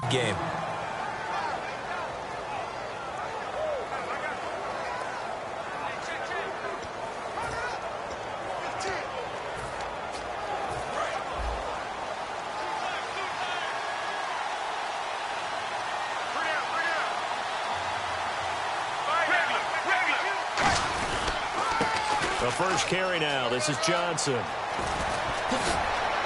game. The first carry now. This is Johnson.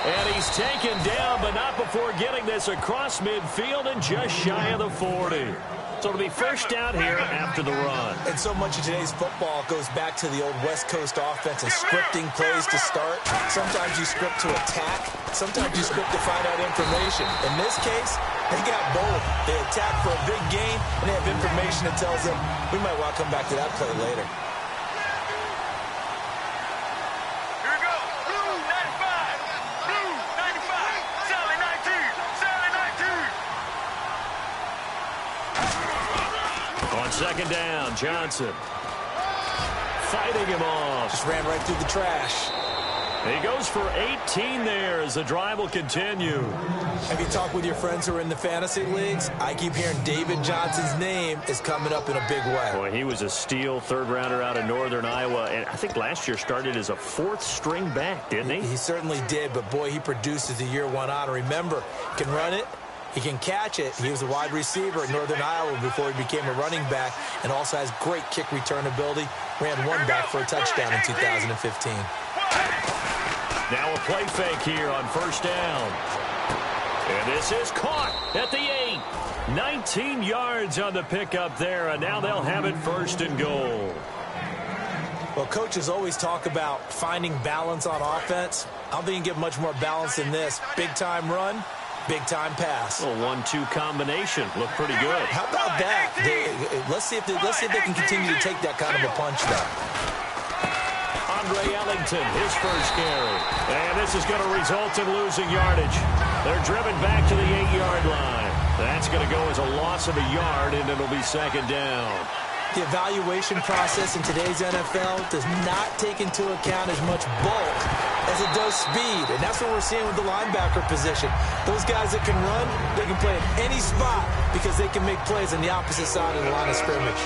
And he's taken down, but not before getting this across midfield and just shy of the 40. So it'll be first down here after the run. And so much of today's football goes back to the old West Coast offense and scripting plays to start. Sometimes you script to attack. Sometimes you script to find out information. In this case, they got both. They attack for a big gain, and they have information that tells them we might want to come back to that play later. Second down, Johnson. Fighting him off. Just ran right through the trash. He goes for 18 there as the drive will continue. Have you talked with your friends who are in the fantasy leagues? I keep hearing David Johnson's name is coming up in a big way. Boy, he was a steal third-rounder out of Northern Iowa. And I think last year started as a fourth-string back, didn't he? He certainly did, but, boy, he produced as the year went on. Remember, he can run it. He can catch it. He was a wide receiver at Northern Iowa before he became a running back and also has great kick return ability. Ran one back for a touchdown in 2015. Now a play fake here on first down. And this is caught at the 8. 19 yards on the pickup there, and now they'll have it first and goal. Well, coaches always talk about finding balance on offense. I don't think you can get much more balance than this. Big-time run. Big-time pass. A 1-2 combination. Looked pretty good. How about that? Let's see if they can continue to take that kind of a punch there. Andre Ellington, his first carry. And this is going to result in losing yardage. They're driven back to the 8-yard line. That's going to go as a loss of a yard, and it'll be second down. The evaluation process in today's NFL does not take into account as much bulk as it does speed, and that's what we're seeing with the linebacker position. Those guys that can run, they can play in any spot because they can make plays on the opposite side of the line of scrimmage.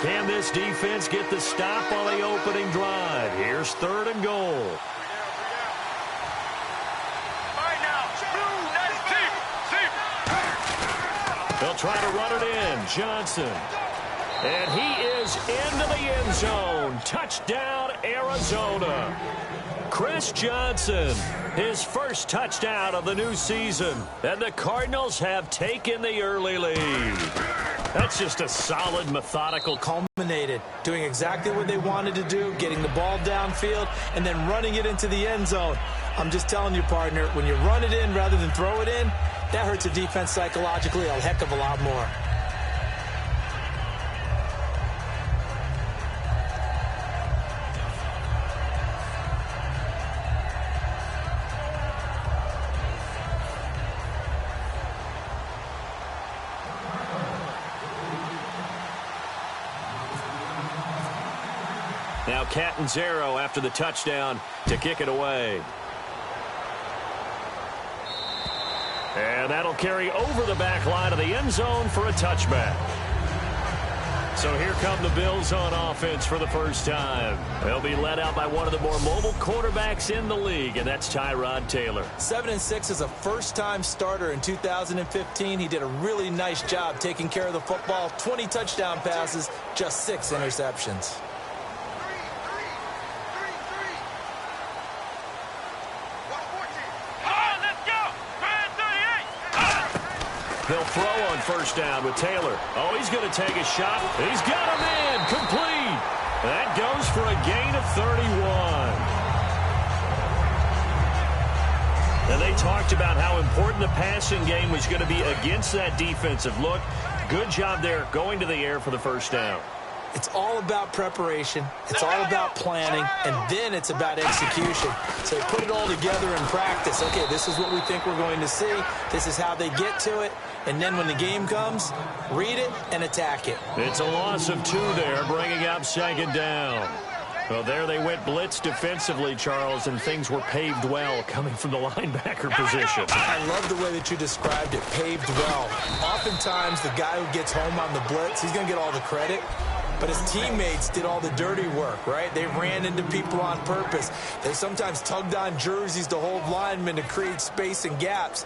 Can this defense get the stop on the opening drive? Here's third and goal. They'll try to run it in. Johnson. And he is into the end zone. Touchdown, Arizona. Chris Johnson, his first touchdown of the new season. And the Cardinals have taken the early lead. That's just a solid, methodical. Culminated, doing exactly what they wanted to do, getting the ball downfield, and then running it into the end zone. I'm just telling you, partner, when you run it in rather than throw it in, that hurts a defense psychologically a heck of a lot more. Now Catanzaro after the touchdown to kick it away. And that'll carry over the back line of the end zone for a touchback. So here come the Bills on offense for the first time. They'll be led out by one of the more mobile quarterbacks in the league, and that's Tyrod Taylor. 7-6 as a first-time starter in 2015. He did a really nice job taking care of the football. 20 touchdown passes, just 6 interceptions. They'll throw on first down with Taylor. Oh, he's going to take a shot. He's got him in. Complete. That goes for a gain of 31. And they talked about how important the passing game was going to be against that defensive look. Good job there going to the air for the first down. It's all about preparation. It's all about planning. And then it's about execution. So they put it all together in practice. Okay, this is what we think we're going to see. This is how they get to it. And then when the game comes, read it and attack it. It's a loss of 2 there, bringing up second down. Well, there they went blitz defensively, Charles, and things were paved well coming from the linebacker position. I love the way that you described it, paved well. Oftentimes, the guy who gets home on the blitz, he's going to get all the credit. But his teammates did all the dirty work, right? They ran into people on purpose. They sometimes tugged on jerseys to hold linemen to create space and gaps.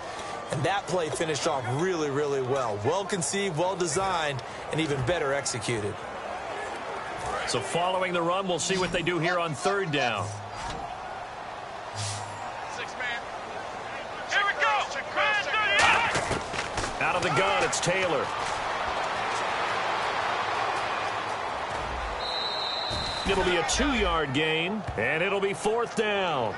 And that play finished off really, really well. Well conceived, well designed, and even better executed. So following the run, we'll see what they do here on third down. Here we go. Out of the gun, it's Taylor. It'll be a 2-yard gain, and it'll be fourth down.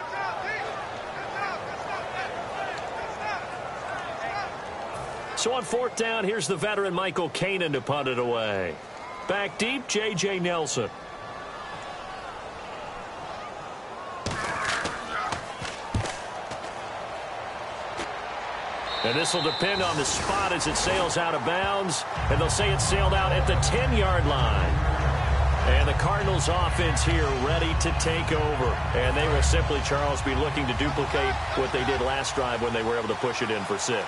So on fourth down, here's the veteran Michael Kanan to punt it away. Back deep, J.J. Nelson. And this will depend on the spot as it sails out of bounds. And they'll say it sailed out at the 10-yard line. And the Cardinals offense here ready to take over. And they will simply, Charles, be looking to duplicate what they did last drive when they were able to push it in for 6.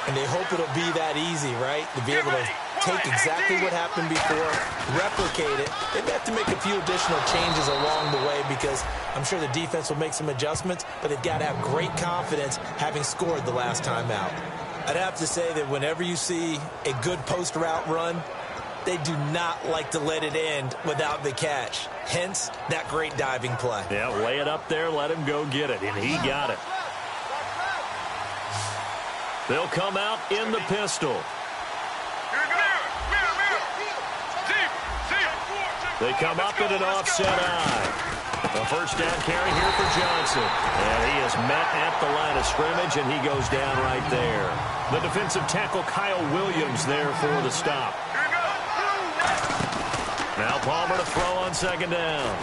And they hope it'll be that easy, right? To be able to take exactly what happened before, replicate it. They may have to make a few additional changes along the way because I'm sure the defense will make some adjustments, but they've got to have great confidence having scored the last time out. I'd have to say that whenever you see a good post route run, they do not like to let it end without the catch. Hence, that great diving play. Yeah, lay it up there, let him go get it, and he got it. They'll come out in the pistol. They come up in an offset eye. A first down carry here for Johnson. And he is met at the line of scrimmage, and he goes down right there. The defensive tackle, Kyle Williams, there for the stop. Now Palmer to throw on second down.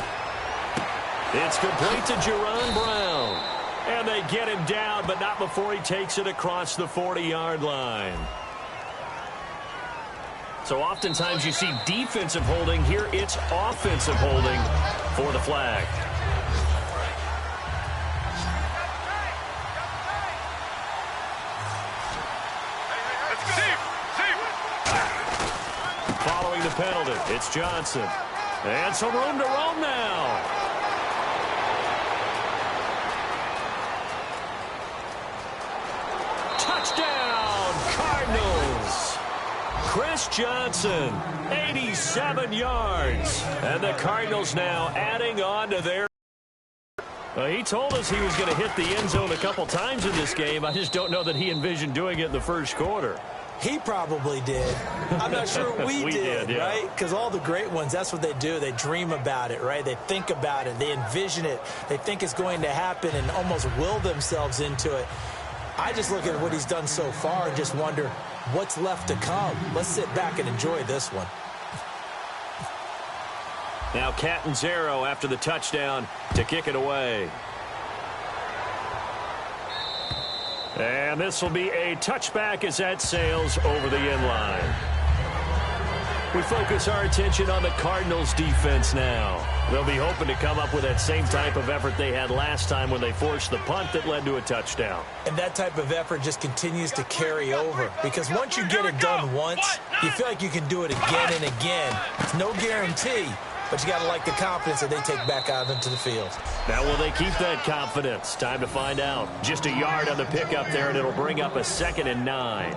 It's complete to Jerron Brown. And they get him down, but not before he takes it across the 40-yard line. So oftentimes you see defensive holding. Here it's offensive holding for the flag. Following the penalty, it's Johnson. And some room to roam now. Touchdown, Cardinals. Chris Johnson, 87 yards. And the Cardinals now adding on to their... he told us he was going to hit the end zone a couple times in this game. I just don't know that he envisioned doing it in the first quarter. He probably did. I'm not sure we did, yeah. Right? Because all the great ones, that's what they do. They dream about it, right? They think about it. They envision it. They think it's going to happen and almost will themselves into it. I just look at what he's done so far and just wonder what's left to come. Let's sit back and enjoy this one. Now Catanzaro after the touchdown to kick it away. And this will be a touchback as that sails over the end line. We focus our attention on the Cardinals defense now. They'll be hoping to come up with that same type of effort they had last time when they forced the punt that led to a touchdown. And that type of effort just continues to carry over. Because once you get it done once, you feel like you can do it again and again. It's no guarantee, but you got to like the confidence that they take back out into the field. Now, will they keep that confidence? Time to find out. Just a yard on the pickup there, and it'll bring up a 2nd and 9.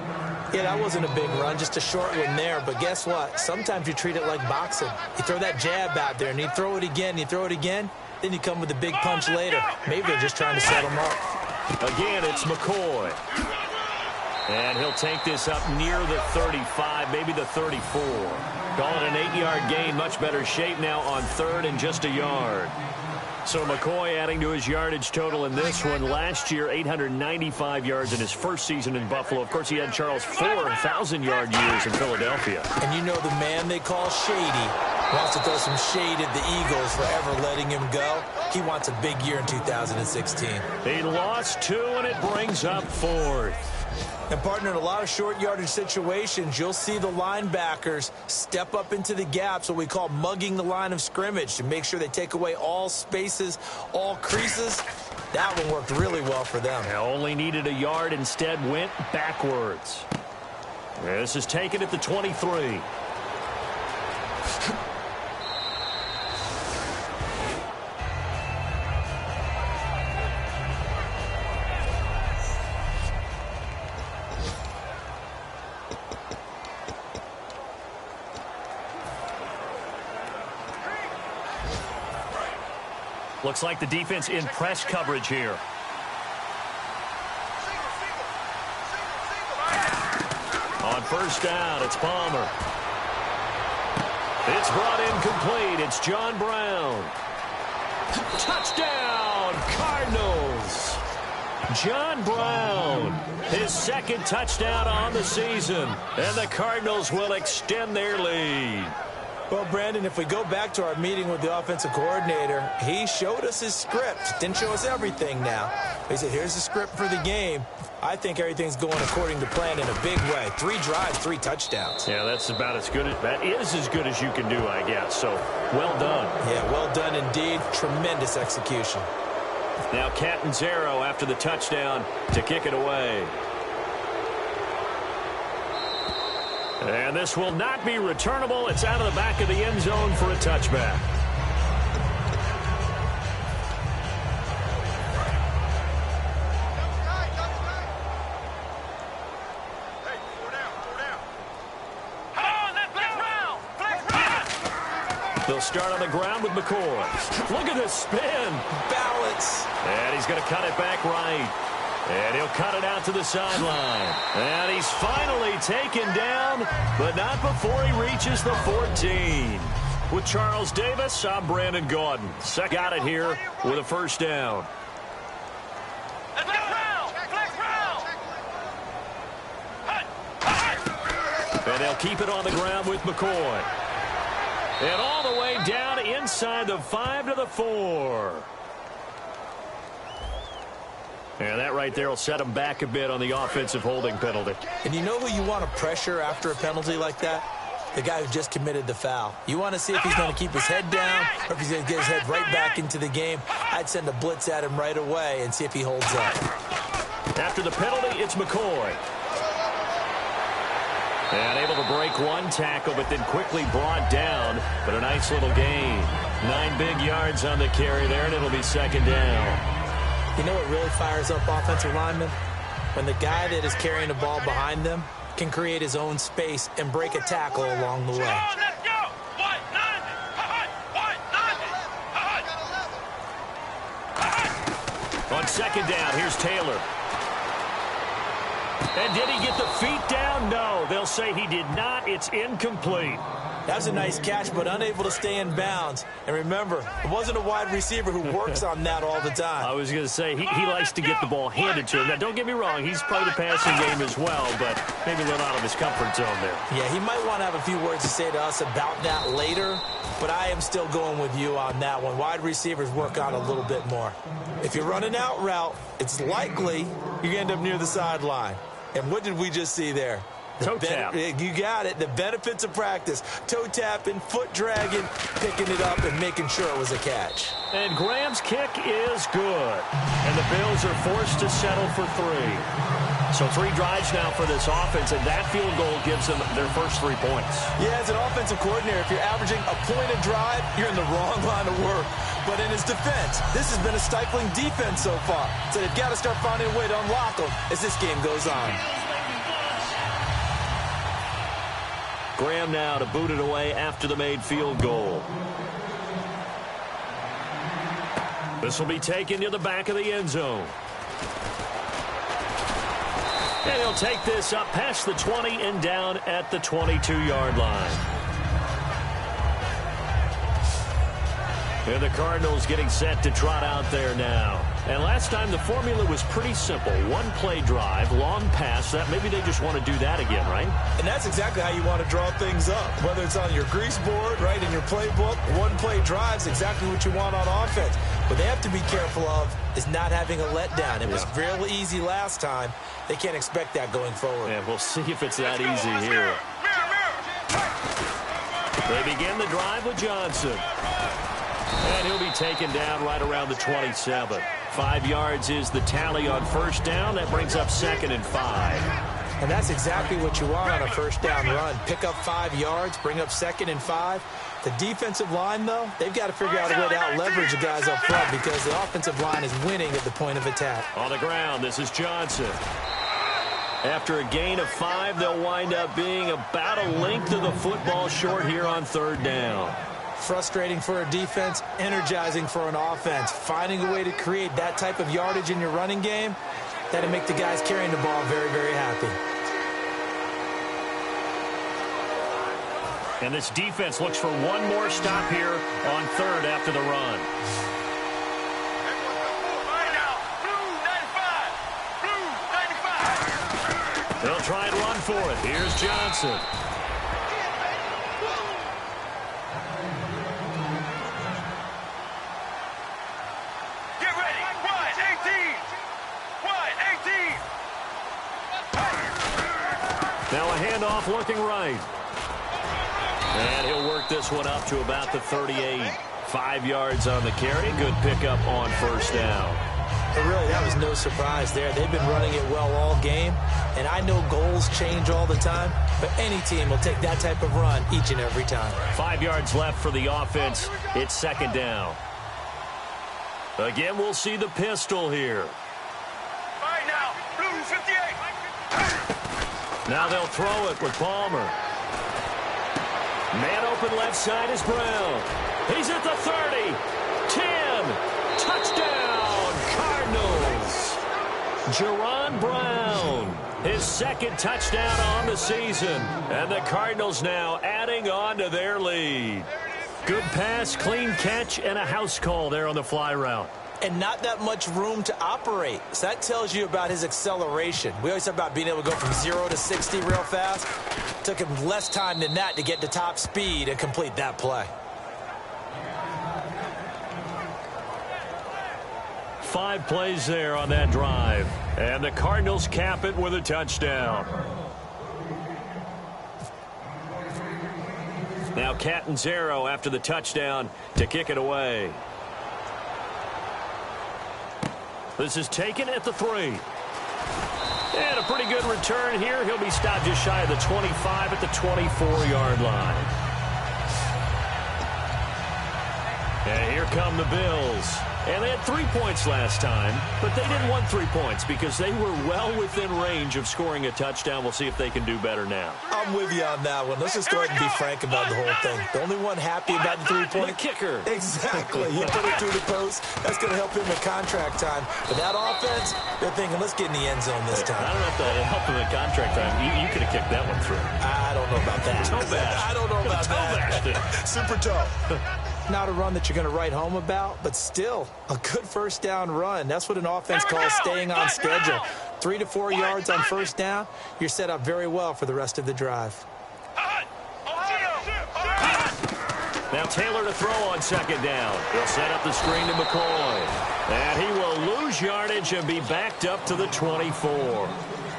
Yeah, that wasn't a big run, just a short one there. But guess what? Sometimes you treat it like boxing. You throw that jab out there, and you throw it again, you throw it again, then you come with a big punch later. Maybe they're just trying to set them up. Again, it's McCoy. And he'll take this up near the 35, maybe the 34. Call it an 8-yard gain, much better shape now on 3rd and just a yard. So McCoy adding to his yardage total in this one. Last year, 895 yards in his first season in Buffalo. Of course, he had Charles 4,000-yard years in Philadelphia. And you know the man they call Shady wants to throw some shade at the Eagles for ever letting him go. He wants a big year in 2016. He lost 2, and it brings up 4th. And, partner, in a lot of short yardage situations, you'll see the linebackers step up into the gaps, what we call mugging the line of scrimmage, to make sure they take away all spaces, all creases. That one worked really well for them. They only needed a yard, instead went backwards. This is taken at the 23. Looks like the defense in press coverage here. On first down, it's Palmer. It's brought in complete. It's John Brown. Touchdown, Cardinals. John Brown, his second touchdown on the season. And the Cardinals will extend their lead. Well, Brandon, if we go back to our meeting with the offensive coordinator, he showed us his script. Didn't show us everything now. He said, here's the script for the game. I think everything's going according to plan in a big way. 3 drives, 3 touchdowns. Yeah, that's about as good. That is as good as you can do, I guess. So, well done. Yeah, well done indeed. Tremendous execution. Now Catanzaro after the touchdown to kick it away. And this will not be returnable. It's out of the back of the end zone for a touchback. They'll start on the ground with McCoy. Look at this spin. Balance. And he's going to cut it back right. And he'll cut it out to the sideline. And he's finally taken down, but not before he reaches the 14. With Charles Davis, I'm Brandon Gaudin. Got it here with a first down. And they'll keep it on the ground with McCoy. And all the way down inside the 5 to the 4. And that right there will set him back a bit on the offensive holding penalty. And you know who you want to pressure after a penalty like that? The guy who just committed the foul. You want to see if he's going to keep his head down or if he's going to get his head right back into the game. I'd send a blitz at him right away and see if he holds up. After the penalty, it's McCoy. And able to break one tackle, but then quickly brought down. But a nice little gain. 9 big yards on the carry there, and it'll be second down. You know what really fires up offensive linemen? When the guy that is carrying the ball behind them can create his own space and break a tackle along the way. On second down, here's Taylor. And did he get the feet down? No, they'll say he did not. It's incomplete. That was a nice catch, but unable to stay in bounds. And remember, it wasn't a wide receiver who works on that all the time. I was going to say, he likes to get the ball handed to him. Now, don't get me wrong, he's played the passing game as well, but maybe a little out of his comfort zone there. Yeah, he might want to have a few words to say to us about that later, but I am still going with you on that one. Wide receivers work on a little bit more. If you're running out route, it's likely you're going to end up near the sideline. And what did we just see there? Toe tap. You got it. The benefits of practice. Toe tapping, foot dragging, picking it up, and making sure it was a catch. And Graham's kick is good. And the Bills are forced to settle for 3. So 3 drives now for this offense, and that field goal gives them their first 3 points. Yeah, as an offensive coordinator, if you're averaging a point a drive, you're in the wrong line of work. But in his defense, this has been a stifling defense so far. So they've got to start finding a way to unlock them as this game goes on. Graham now to boot it away after the made field goal. This will be taken to the back of the end zone. And he'll take this up past the 20 and down at the 22-yard line. And the Cardinals getting set to trot out there now. And last time the formula was pretty simple. One-play drive, long pass. That maybe they just want to do that again, right? And that's exactly how you want to draw things up. Whether it's on your grease board, right, in your playbook, one-play drive's exactly what you want on offense. What they have to be careful of is not having a letdown. It was real easy last time. They can't expect that going forward. And we'll see if it's that easy here. They begin the drive with Johnson. And he'll be taken down right around the 27. 5 yards is the tally on first down. That brings up 2nd and 5. And that's exactly what you want on a first down run. Pick up 5 yards, bring up 2nd and 5. The defensive line, though, they've got to figure out a way to out-leverage the guys up front because the offensive line is winning at the point of attack. On the ground, this is Johnson. After a gain of 5, they'll wind up being about a length of the football short here on 3rd down. Frustrating for a defense, energizing for an offense. Finding a way to create that type of yardage in your running game, that'll make the guys carrying the ball very, very happy. And this defense looks for one more stop here on 3rd after the run. They'll try and run for it. Here's Johnson. Get ready. Wide 18. Wide 18. Now a handoff looking right. And he'll work this one up to about the 38. 5 yards on the carry. Good pickup on first down. But really, that was no surprise there. They've been running it well all game. And I know goals change all the time, but any team will take that type of run each and every time. 5 yards left for the offense. It's 2nd down. Again, we'll see the pistol here. All right, now, blue 58. Now they'll throw it with Palmer. Man open left side is Brown. He's at the 30. 10. Touchdown, Cardinals. Jerron Brown, his 2nd touchdown on the season. And the Cardinals now adding on to their lead. Good pass, clean catch, and a house call there on the fly route. And not that much room to operate. So that tells you about his acceleration. We always talk about being able to go from 0 to 60 real fast. Took him less time than that to get to top speed and complete that play. 5 plays there on that drive. And the Cardinals cap it with a touchdown. Now Catanzaro after the touchdown to kick it away. This is taken at the 3. And a pretty good return here. He'll be stopped just shy of the 25 at the 24-yard line. And here come the Bills. And they had 3 points last time, but they didn't want 3 points because they were well within range of scoring a touchdown. We'll see if they can do better now. I'm with you on that one. Let's just go ahead and be frank about the whole thing. The only one happy about the 3-point. The kicker. Exactly. He put it through the post. That's going to help him in contract time. But that offense, they're thinking, let's get in the end zone this time. I don't know if that helped him in contract time. You could have kicked that one through. I don't know about that. I don't know about that. Super toe. Not a run that you're going to write home about, but still a good first down run. That's what an offense calls staying on schedule. 3 to 4 yards on first down, you're set up very well for the rest of the drive. Now Taylor to throw on 2nd down. He'll set up the screen to McCoy. And he will lose yardage and be backed up to the 24.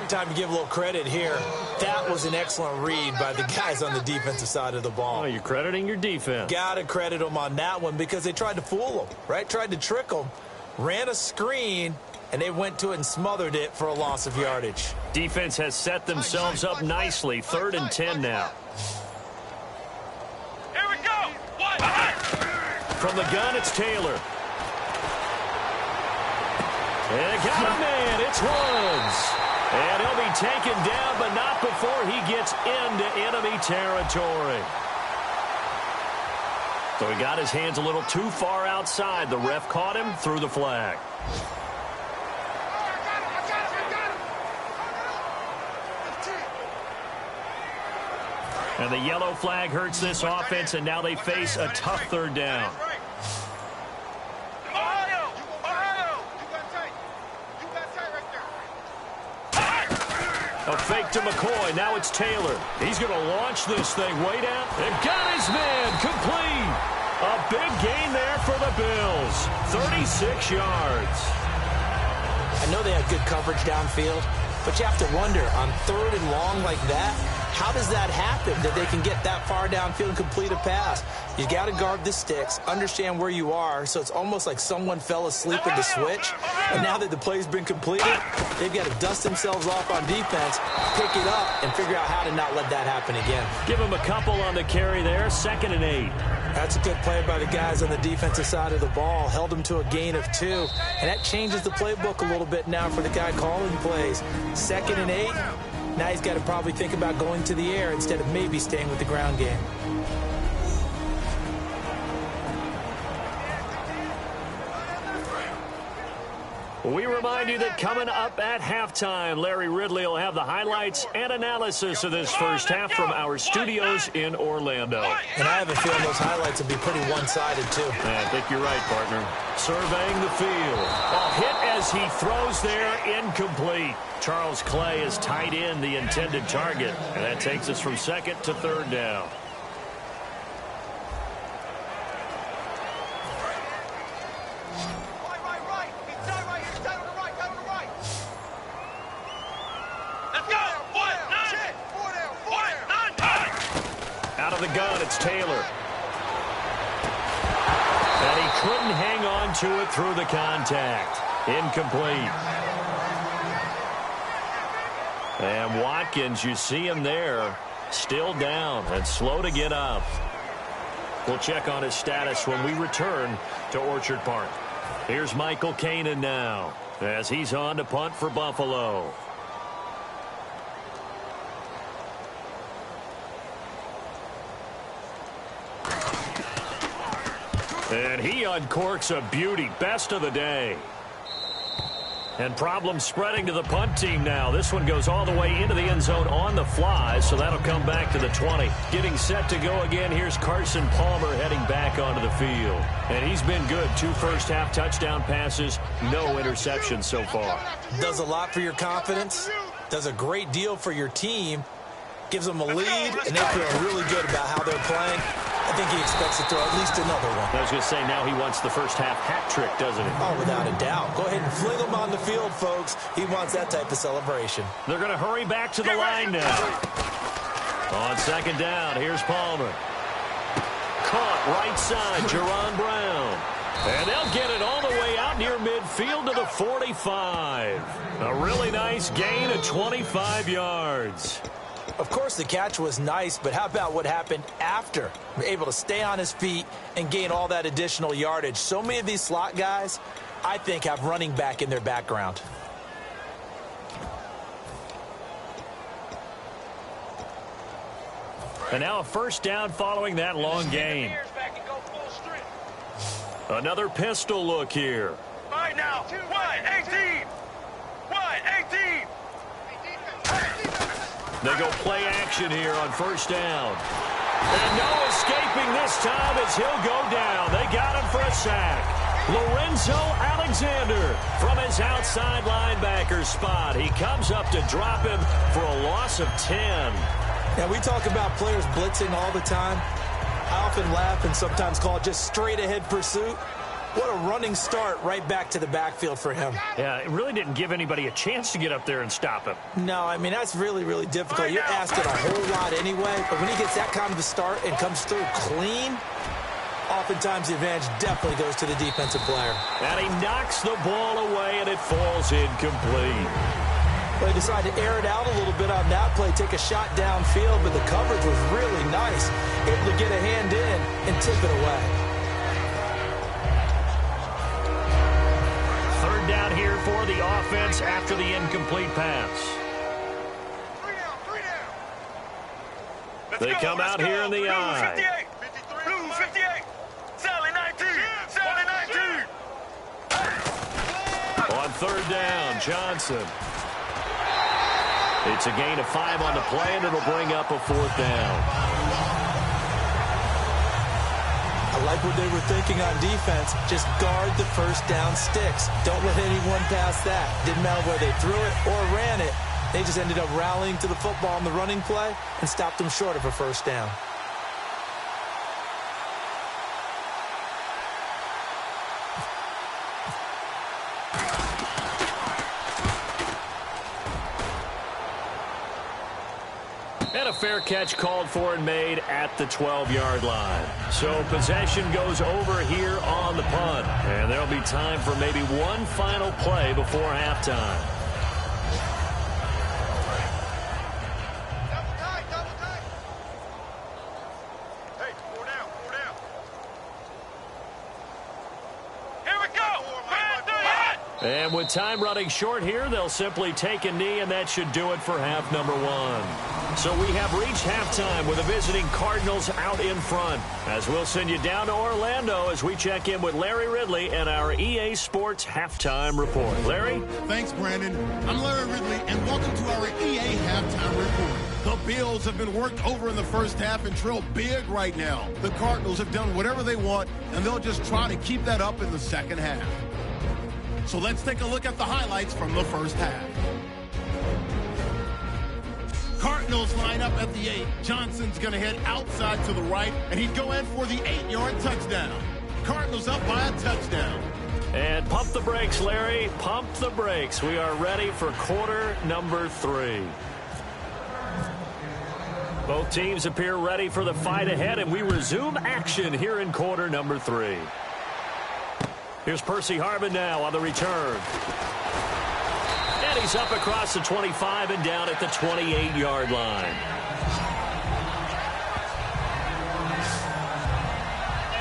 Time to give a little credit here. That was an excellent read by the guys on the defensive side of the ball. Oh, you're crediting your defense. Got to credit them on that one because they tried to fool them, right? Tried to trick them, ran a screen, and they went to it and smothered it for a loss of yardage. Defense has set themselves up nicely. 3rd and 10 now. Here we go. From the gun, it's Taylor. And got a man. It's Woods. And he'll be taken down, but not before he gets into enemy territory. So he got his hands a little too far outside. The ref caught him, threw the flag. And the yellow flag hurts this offense, and now they face a tough 3rd down. A fake to McCoy. Now it's Taylor. He's going to launch this thing way down. And got his man complete. A big gain there for the Bills. 36 yards. I know they had good coverage downfield, but you have to wonder, on 3rd and long like that, how does that happen that they can get that far downfield and complete a pass? You got to guard the sticks, understand where you are, so it's almost like someone fell asleep at the switch, and now that the play's been completed, they've got to dust themselves off on defense, pick it up, and figure out how to not let that happen again. Give them a couple on the carry there, 2nd and 8. That's a good play by the guys on the defensive side of the ball. Held them to a gain of 2, and that changes the playbook a little bit now for the guy calling plays. 2nd and 8. Now he's got to probably think about going to the air instead of maybe staying with the ground game. We remind you that coming up at halftime, Larry Ridley will have the highlights and analysis of this first half from our studios in Orlando. And I have a feeling those highlights will be pretty one-sided, too. I think you're right, partner. Surveying the field. A hit as he throws there, incomplete. Charles Clay is tied in the intended target, and that takes us from 2nd to 3rd down. The gun, it's Taylor. And he couldn't hang on to it through the contact. Incomplete. And Watkins, you see him there, still down and slow to get up. We'll check on his status when we return to Orchard Park. Here's Michael Kanan now as he's on to punt for Buffalo. And he uncorks a beauty. Best of the day. And problems spreading to the punt team now. This one goes all the way into the end zone on the fly, so that'll come back to the 20. Getting set to go again, here's Carson Palmer heading back onto the field. And he's been good. 2 first-half touchdown passes, no interceptions so far. Does a lot for your confidence, does a great deal for your team, gives them a lead, and they feel really good about how they're playing. I think he expects to throw at least another one. I was going to say, now he wants the first half hat trick, doesn't he? Oh, without a doubt. Go ahead and fling him on the field, folks. He wants that type of celebration. They're going to hurry back to the line now. On 2nd down, here's Palmer. Caught right side, Jerron Brown. And they'll get it all the way out near midfield to the 45. A really nice gain of 25 yards. Of course, the catch was nice, but how about what happened after? Able to stay on his feet and gain all that additional yardage. So many of these slot guys, I think, have running back in their background. And now a first down following that long gain. Another pistol look here. All right, now, wide, 18. Wide, 18. They go play action here on first down. And no escaping this time as he'll go down. They got him for a sack. Lorenzo Alexander from his outside linebacker spot. He comes up to drop him for a loss of 10. Now, we talk about players blitzing all the time. I often laugh and sometimes call it just straight-ahead pursuit. What a running start right back to the backfield for him. Yeah, it really didn't give anybody a chance to get up there and stop him. No, I mean, that's really, really difficult. You're asking a whole lot anyway, but when he gets that kind of a start and comes through clean, oftentimes the advantage definitely goes to the defensive player. And he knocks the ball away, and it falls incomplete. They decided to air it out a little bit on that play, take a shot downfield, but the coverage was really nice. Able to get a hand in and tip it away. Third down here for the offense after the incomplete pass. They come out here in the eye. Blue 58. Sally 19. Sally 19. On third down, Johnson. It's a gain of 5 on the play, and it'll bring up a fourth down. I like what they were thinking on defense. Just guard the first down sticks. Don't let anyone pass that. Didn't matter whether they threw it or ran it. They just ended up rallying to the football on the running play and stopped them short of a first down. And a fair catch called for and made at the 12-yard line. So possession goes over here on the punt. And there'll be time for maybe one final play before halftime. Hey, 4 down, 4 down. Here we go. And with time running short here, they'll simply take a knee, and that should do it for half number one. So we have reached halftime with the visiting Cardinals out in front. As we'll send you down to Orlando as we check in with Larry Ridley and our EA Sports Halftime Report. Larry? Thanks, Brandon. I'm Larry Ridley, and welcome to our EA Halftime Report. The Bills have been worked over in the first half and trail big right now. The Cardinals have done whatever they want, and they'll just try to keep that up in the second half. So let's take a look at the highlights from the first half. Cardinals line up at the 8. Johnson's going to head outside to the right, and he'd go in for the 8-yard touchdown. Cardinals up by a touchdown. And pump the brakes, Larry. Pump the brakes. We are ready for quarter number 3. Both teams appear ready for the fight ahead, and we resume action here in quarter number 3. Here's Percy Harvin now on the return. And he's up across the 25 and down at the 28-yard line.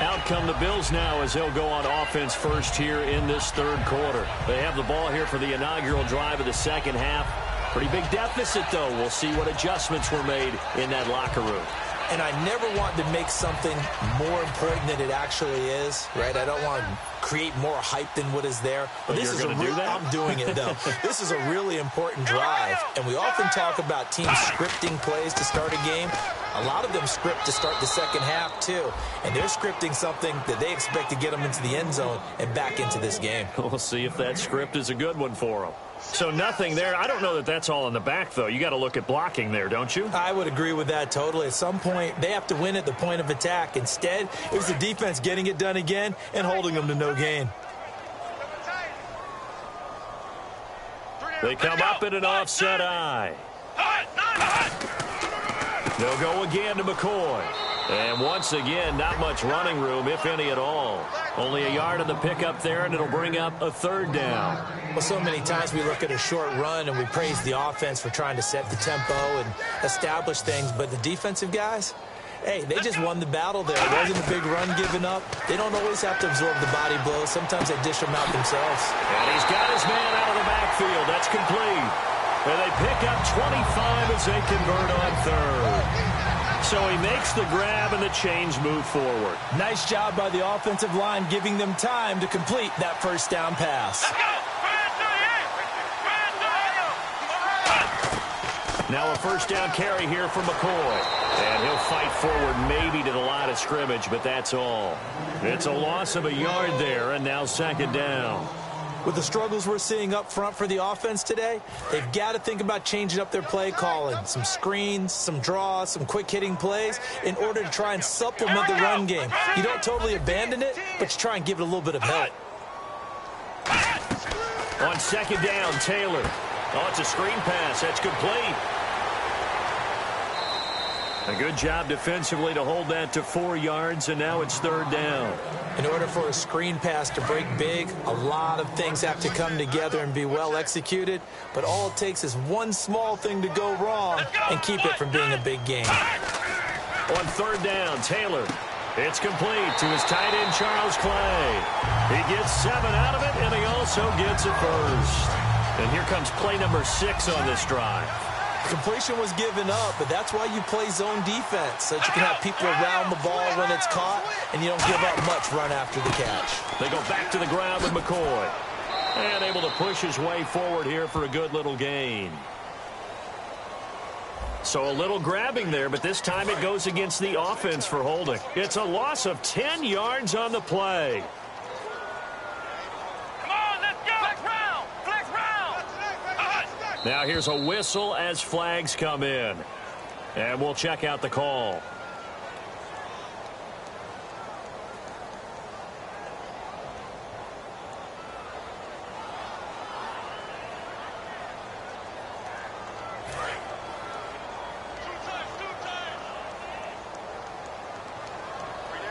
Out come the Bills now as they'll go on offense first here in this third quarter. They have the ball here for the inaugural drive of the second half. Pretty big deficit, though. We'll see what adjustments were made in that locker room. And I never want to make something more important than it actually is, right? I don't want to create more hype than what is there. But this is a real, I'm doing it, though. This is a really important drive. And we often talk about teams scripting plays to start a game. A lot of them script to start the second half, too. And they're scripting something that they expect to get them into the end zone and back into this game. We'll see if that script is a good one for them. So nothing there. I don't know that that's all in the back, though. You got to look at blocking there, don't you? I would agree with that totally. At some point, they have to win at the point of attack. Instead, it was the defense getting it done again and holding them to no gain. They come up in an offset eye. They'll go again to McCoy. And once again, not much running room, if any at all. Only a yard on the pickup there, and it'll bring up a third down. Well, so many times we look at a short run and we praise the offense for trying to set the tempo and establish things. But the defensive guys, hey, they just won the battle there. It wasn't a big run given up. They don't always have to absorb the body blows. Sometimes they dish them out themselves. And he's got his man out of the backfield. That's complete. And they pick up 25 as they convert on third. So he makes the grab and the chains move forward. Nice job by the offensive line giving them time to complete that first down pass. Now a first down carry here for McCoy. And he'll fight forward maybe to the line of scrimmage, but that's all. It's a loss of a yard there, and now second down. With the struggles we're seeing up front for the offense today, they've got to think about changing up their play calling. Some screens, some draws, some quick-hitting plays in order to try and supplement the run game. You don't totally abandon it, but you try and give it a little bit of help. On second down, Taylor. Oh, it's a screen pass. That's complete. A good job defensively to hold that to 4 yards, and now it's third down. In order for a screen pass to break big, a lot of things have to come together and be well executed, but all it takes is one small thing to go wrong and keep it from being a big game. On third down, Taylor. It's complete to his tight end, Charles Clay. He gets 7 out of it, and he also gets a first. And here comes play number 6 on this drive. Completion was given up, but that's why you play zone defense, so that you can have people around the ball when it's caught, and you don't give up much run after the catch. They go back to the ground with McCoy. And able to push his way forward here for a good little gain. So a little grabbing there, but this time it goes against the offense for holding. It's a loss of 10 yards on the play. Come on, let's go. Flex round. Flex round. Now here's a whistle as flags come in. And we'll check out the call.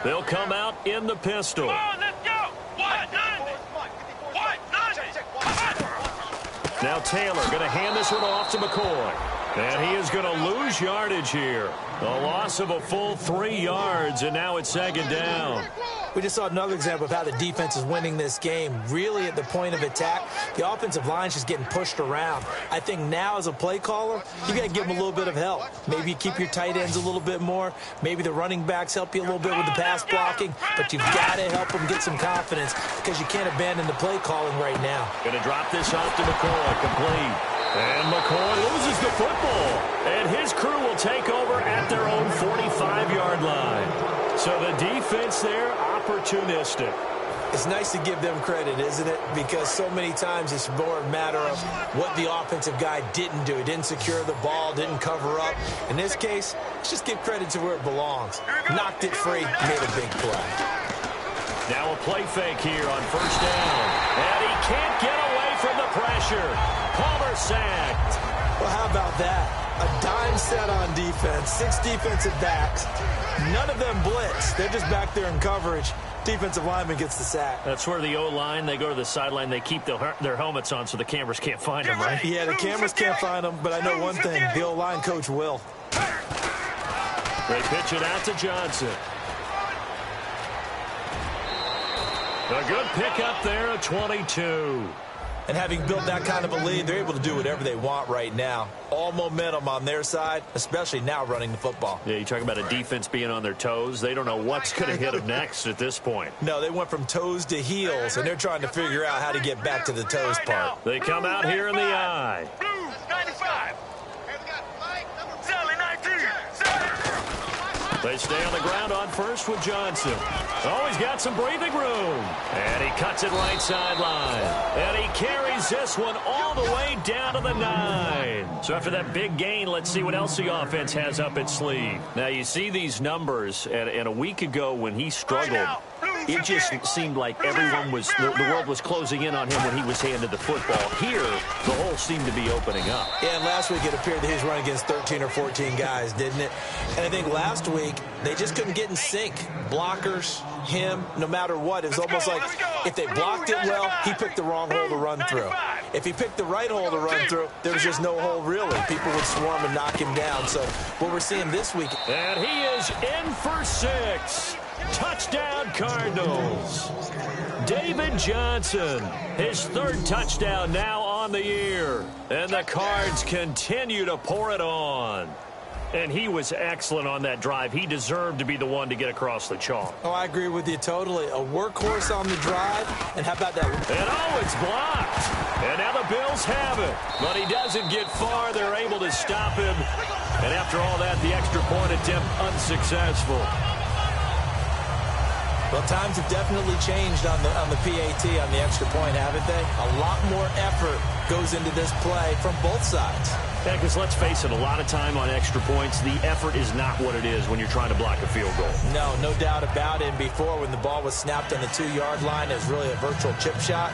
They'll come out in the pistol. Come on, let's go. Now Taylor going to hand this one off to McCoy. And he is going to lose yardage here. A loss of a full 3 yards, and now it's second down. We just saw another example of how the defense is winning this game. Really at the point of attack, the offensive line is just getting pushed around. I think now as a play caller, you got to give them a little bit of help. Maybe you keep your tight ends a little bit more. Maybe the running backs help you a little bit with the pass blocking. But you've got to help them get some confidence because you can't abandon the play calling right now. Going to drop this off to McCoy, complete. And McCoy loses the football. And his crew will take over at their own 45-yard line. So the defense there, opportunistic. It's nice to give them credit, isn't it? Because so many times it's more a matter of what the offensive guy didn't do. He didn't secure the ball, didn't cover up. In this case, let's just give credit to where it belongs. Knocked it free, made a big play. Now a play fake here on first down. And he can't get away from the pressure. Palmer sacked. Well, how about that? A dime set on defense, 6 defensive backs. None of them blitz. They're just back there in coverage. Defensive lineman gets the sack. That's where the O-line, they go to the sideline, they keep their helmets on so the cameras can't find them, right? Yeah, the cameras can't find them, but I know one thing. The O-line coach will. They pitch it out to Johnson. A good pickup there at 22. And having built that kind of a lead, they're able to do whatever they want right now. All momentum on their side, especially now running the football. Yeah, you talk about a defense being on their toes. They don't know what's going to hit them next at this point. No, they went from toes to heels, and they're trying to figure out how to get back to the toes part. They come out here in the eye. Blues, 95. Sally, 19. They stay on the ground on first with Johnson. Oh, he's got some breathing room. And he cuts it right sideline. And he carries this one all the way down to the 9. So after that big gain, let's see what else the offense has up its sleeve. Now, you see these numbers, and a week ago when he struggled, it just seemed like everyone was, the world was closing in on him when he was handed the football. Here, the hole seemed to be opening up. Yeah, and last week it appeared that he was running against 13 or 14 guys, didn't it? And I think last week, they just couldn't get in sync. Blockers, him, no matter what. It was almost like if they blocked it well, he picked the wrong hole to run through. If he picked the right hole to run through, there was just no hole really. People would swarm and knock him down. So what we're seeing this week. And he is in for 6. Touchdown, Cardinals. David Johnson, his 3rd touchdown now on the year. And the Cards continue to pour it on. And he was excellent on that drive. He deserved to be the one to get across the chalk. Oh, I agree with you totally. A workhorse on the drive. And how about that? And oh, it's blocked. And now the Bills have it. But he doesn't get far. They're able to stop him. And after all that, the extra point attempt unsuccessful. Well, times have definitely changed on the PAT, on the extra point, haven't they? A lot more effort goes into this play from both sides. Yeah, because let's face it, a lot of time on extra points, the effort is not what it is when you're trying to block a field goal. No doubt about it. And before, when the ball was snapped on the 2-yard line, it was really a virtual chip shot.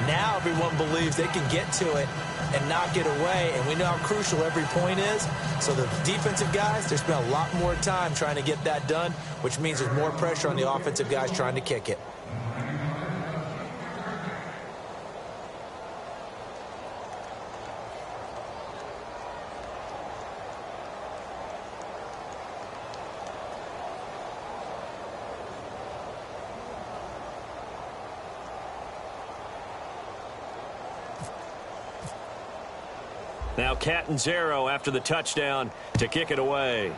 Now everyone believes they can get to it and knock it away, and we know how crucial every point is. So the defensive guys, they spend a lot more time trying to get that done, which means there's more pressure on the offensive guys trying to kick it. Now Catanzaro after the touchdown to kick it away.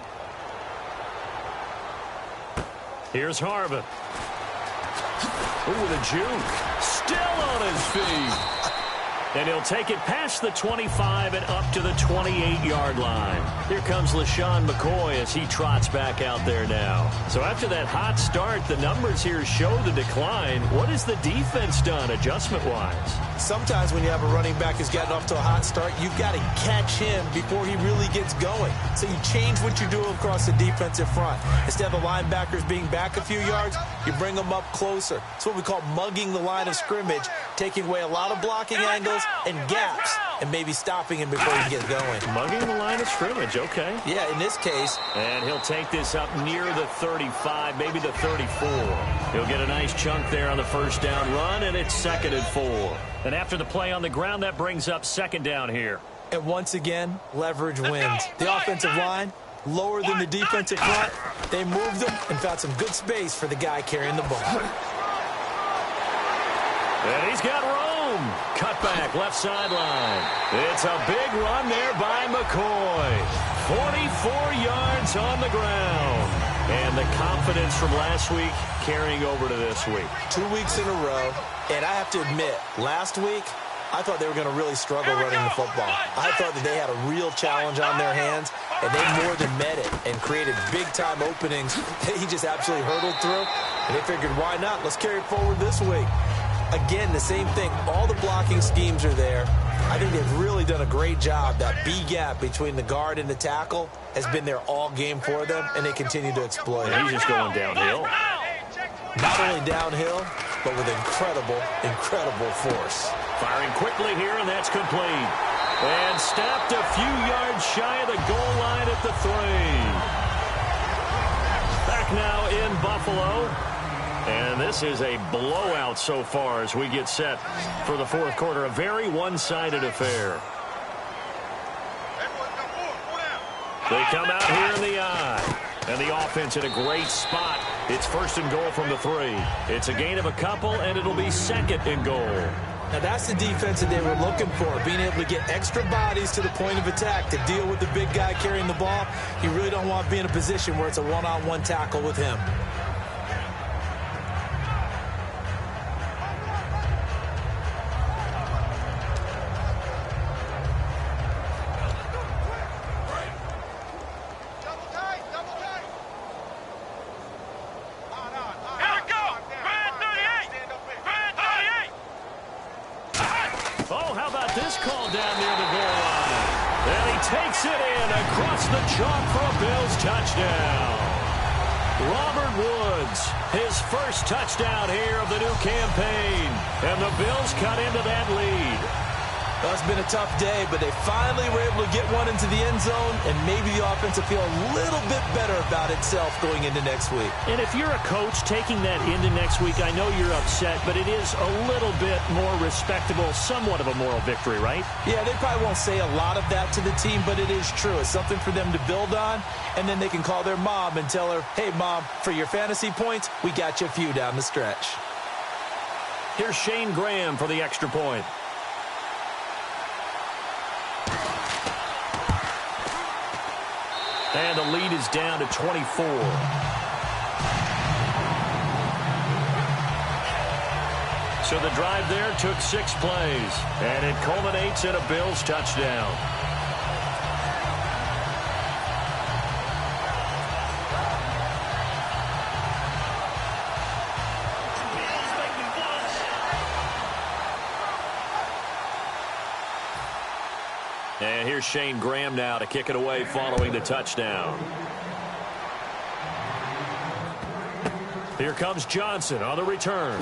Here's Harvin. Ooh, the juke. Still on his feet. And he'll take it past the 25 and up to the 28-yard line. Here comes LaShawn McCoy as he trots back out there now. So after that hot start, the numbers here show the decline. What has the defense done adjustment-wise? Sometimes when you have a running back who's gotten off to a hot start, you've got to catch him before he really gets going. So you change what you do across the defensive front. Instead of the linebackers being back a few yards, you bring them up closer. It's what we call mugging the line of scrimmage, taking away a lot of blocking angles and gaps, and maybe stopping him before he gets going. Mugging the line of scrimmage, okay. Yeah, in this case. And he'll take this up near the 35, maybe the 34. He'll get a nice chunk there on the first down run, and it's 2nd and 4. And after the play on the ground, that brings up 2nd down here. And once again, leverage wins. The offensive line, lower than the defensive front. They moved them and found some good space for the guy carrying the ball. And he's got Rome. Cut back, left sideline. It's a big run there by McCoy. 44 yards on the ground. And the confidence from last week carrying over to this week. 2 weeks in a row. And I have to admit, last week, I thought they were going to really struggle running the football. I thought that they had a real challenge on their hands, and they more than met it and created big-time openings that he just absolutely hurdled through. And they figured, why not? Let's carry it forward this week. Again, the same thing. All the blocking schemes are there. I think they've really done a great job. That B gap between the guard and the tackle has been there all game for them, and they continue to exploit it. He's just going downhill. Not only downhill, but with incredible, incredible force. Firing quickly here, and that's complete. And stopped a few yards shy of the goal line at the 3. Back now in Buffalo. And this is a blowout so far as we get set for the 4th quarter. A very one-sided affair. They come out here in the eye. And the offense in a great spot. It's 1st and goal from the 3. It's a gain of a couple, and it'll be 2nd and goal. Now, that's the defense that they were looking for, being able to get extra bodies to the point of attack to deal with the big guy carrying the ball. You really don't want to be in a position where it's a one-on-one tackle with him. Touchdown here of the new campaign. And the Bills cut into that lead. Well, it's been a tough day, but they finally were able to get one into the end zone, and maybe the offense will feel a little bit better about itself going into next week. And if you're a coach taking that into next week, I know you're upset, but it is a little bit more respectable, somewhat of a moral victory, right? Yeah, they probably won't say a lot of that to the team, but it is true. It's something for them to build on, and then they can call their mom and tell her, hey, Mom, for your fantasy points, we got you a few down the stretch. Here's Shane Graham for the extra point. And the lead is down to 24. So the drive there took 6 plays. And it culminates in a Bills touchdown. And here's Shane Graham now to kick it away following the touchdown. Here comes Johnson on the return.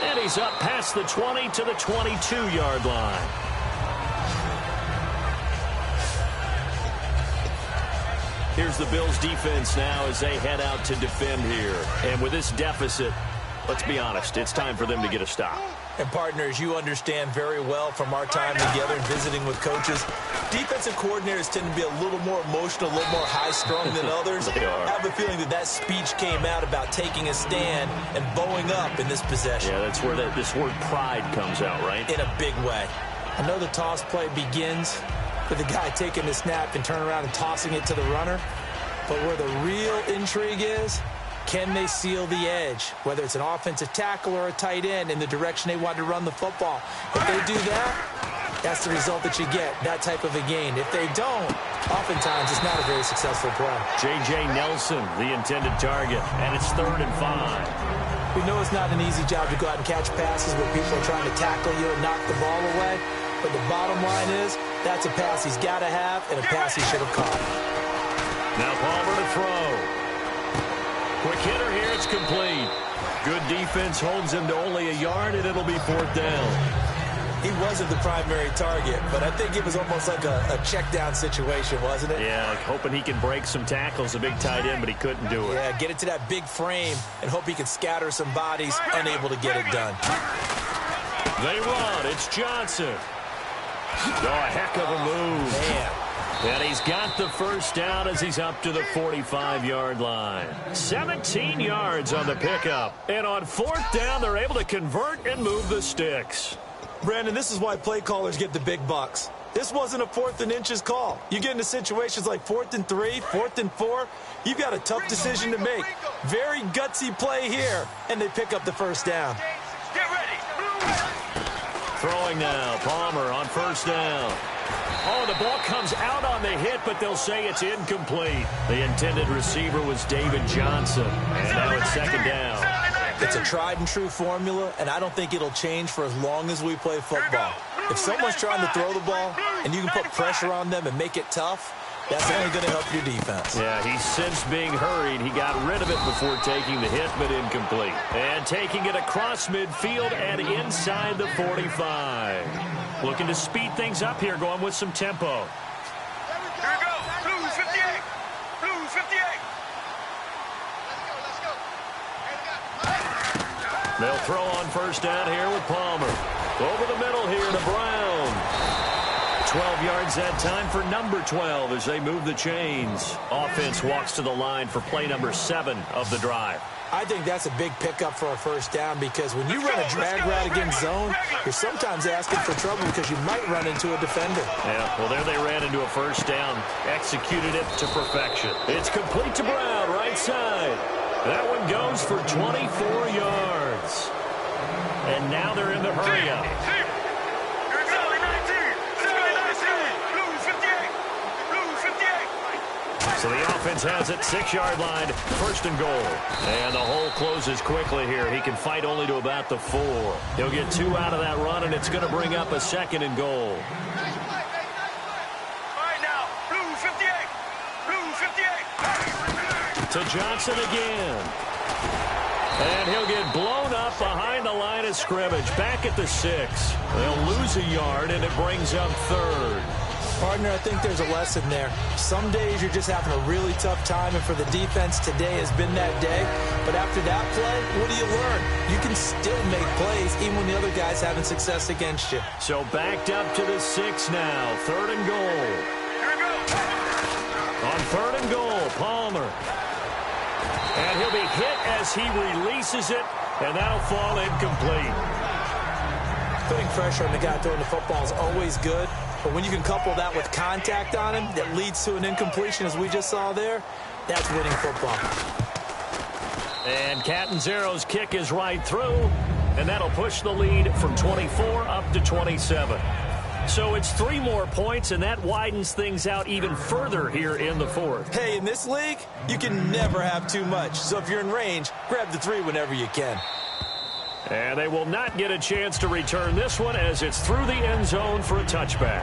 And he's up past the 20 to the 22-yard line. Here's the Bills defense now as they head out to defend here. And with this deficit, let's be honest, it's time for them to get a stop. And partners, you understand very well from our time together and visiting with coaches, defensive coordinators tend to be a little more emotional, a little more high-strung than others. They are. I have a feeling that that speech came out about taking a stand and bowing up in this possession. Yeah, that's where this word pride comes out, right? In a big way. I know the toss play begins with the guy taking the snap and turning around and tossing it to the runner. But where the real intrigue is Can they seal the edge, whether it's an offensive tackle or a tight end, in the direction they want to run the football? If they do that, that's the result that you get, that type of a gain. If they don't, oftentimes it's not a very successful play. J.J. Nelson, the intended target, and it's 3rd and 5. We know it's not an easy job to go out and catch passes where people are trying to tackle you and knock the ball away, but the bottom line is that's a pass he's got to have and a pass he should have caught. Now Palmer to throw. Quick hitter here, it's complete. Good defense holds him to only a yard, and it'll be 4th down. He wasn't the primary target, but I think it was almost like a check down situation, wasn't it? Yeah, like hoping he can break some tackles, a big tight end, but he couldn't do it. Yeah, get it to that big frame and hope he can scatter some bodies, unable to get it done. They run, it's Johnson. Oh, a heck of a move. Man. And he's got the first down as he's up to the 45-yard line. 17 yards on the pickup. And on 4th down, they're able to convert and move the sticks. Brandon, this is why play callers get the big bucks. This wasn't a 4th and inches call. You get into situations like 4th and 3, 4th and 4. You've got a tough decision to make. Very gutsy play here, and they pick up the first down. Get ready. Throwing now, Palmer on 1st down. Oh, the ball comes out on the hit, but they'll say it's incomplete. The intended receiver was David Johnson, and now it's 2nd down. It's a tried and true formula, and I don't think it'll change for as long as we play football. If someone's trying to throw the ball and you can put pressure on them and make it tough, that's only going to help your defense. Yeah, he's since being hurried. He got rid of it before taking the hit, but incomplete. And taking it across midfield and inside the 45. Looking to speed things up here, going with some tempo. Here we go. Blues 58. Blues 58. They'll throw on 1st down here with Palmer. Over the middle here to Brown. 12 yards that time for number 12 as they move the chains. Offense walks to the line for play number 7 of the drive. I think that's a big pickup for a first down because when you run a drag route against zone, you're sometimes asking for trouble because you might run into a defender. Yeah, well, there they ran into a first down. Executed it to perfection. It's complete to Brown, right side. That one goes for 24 yards. And now they're in the hurry-up. So the offense has it, 6-yard line, 1st and goal. And the hole closes quickly here. He can fight only to about the 4. He'll get 2 out of that run, and it's going to bring up a 2nd and goal. All right, now, Blues 58. Blues 58. To Johnson again. And he'll get blown up behind the line of scrimmage. Back at the 6. They'll lose a yard, and it brings up 3rd. Partner, I think there's a lesson there. Some days you're just having a really tough time, and for the defense, today has been that day. But after that play, what do you learn? You can still make plays even when the other guy's having success against you. So backed up to the 6 now. 3rd and goal. Here we go. On 3rd and goal, Palmer. And he'll be hit as he releases it, and that'll fall incomplete. Putting pressure on the guy throwing the football is always good. But when you can couple that with contact on him that leads to an incompletion, as we just saw there, that's winning football. And Catanzaro's kick is right through, and that'll push the lead from 24 up to 27. So it's 3 more points, and that widens things out even further here in the 4th. Hey, in this league, you can never have too much. So if you're in range, grab the 3 whenever you can. And they will not get a chance to return this one as it's through the end zone for a touchback.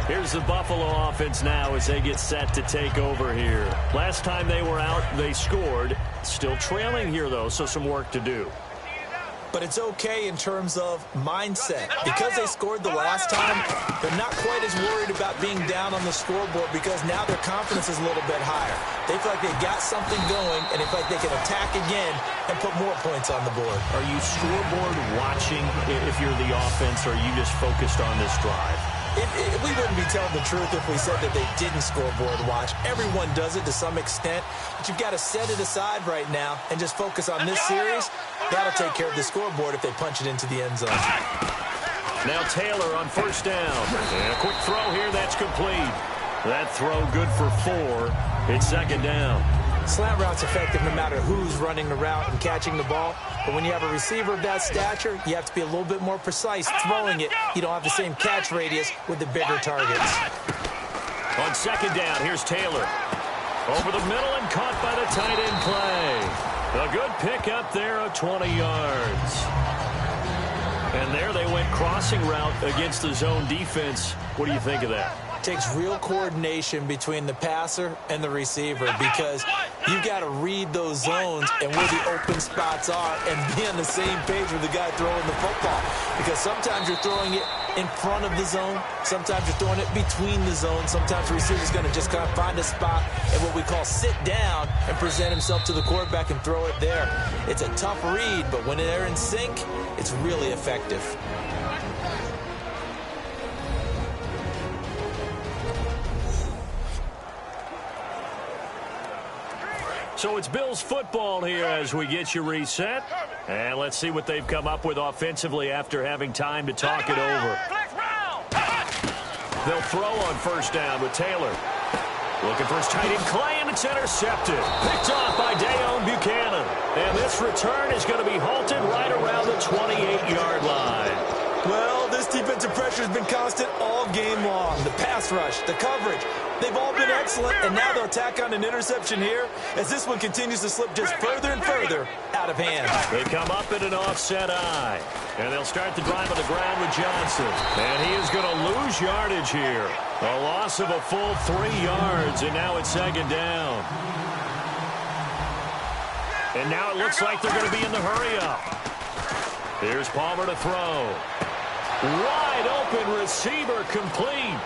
Here's the Buffalo offense now as they get set to take over here. Last time they were out, they scored. Still trailing here, though, so some work to do. But it's okay in terms of mindset. Because they scored the last time, they're not quite as worried about being down on the scoreboard because now their confidence is a little bit higher. They feel like they got something going, and they feel like they can attack again and put more points on the board. Are you scoreboard watching if you're the offense, or are you just focused on this drive? We wouldn't be telling the truth if we said that they didn't scoreboard watch. Everyone does it to some extent, but you've got to set it aside right now and just focus on this series. That'll take care of the scoreboard if they punch it into the end zone. Now Taylor on 1st down. And a quick throw here, that's complete. That throw good for 4. It's 2nd down. Slant route's effective no matter who's running the route and catching the ball. But when you have a receiver of that stature, you have to be a little bit more precise throwing it. You don't have the same catch radius with the bigger targets. On second down, here's Taylor. Over the middle and caught by the tight end play. A good pick up there of 20 yards. And there they went crossing route against the zone defense. What do you think of that? Takes real coordination between the passer and the receiver because you've got to read those zones and where the open spots are and be on the same page with the guy throwing the football. Because sometimes you're throwing it in front of the zone. Sometimes you're throwing it between the zones. Sometimes the receiver's going to just kind of find a spot and what we call sit down and present himself to the quarterback and throw it there. It's a tough read, but when they're in sync, it's really effective. So it's Bills football here as we get you reset. And let's see what they've come up with offensively after having time to talk it over. They'll throw on first down with Taylor. Looking for his tight end Clay, and it's intercepted. Picked off by Dayon Buchanan. And this return is going to be halted right around the 28-yard line. Well, this defensive pressure has been constant all game long. The pass rush, the coverage, they've all been excellent, and now they'll tack on an interception here as this one continues to slip just further and further out of hand. They come up in an offset eye, and they'll start the drive on the ground with Johnson. And he is going to lose yardage here. A loss of a full 3 yards, and now it's second down. And now it looks like they're going to be in the hurry-up. Here's Palmer to throw. Wide open receiver complete.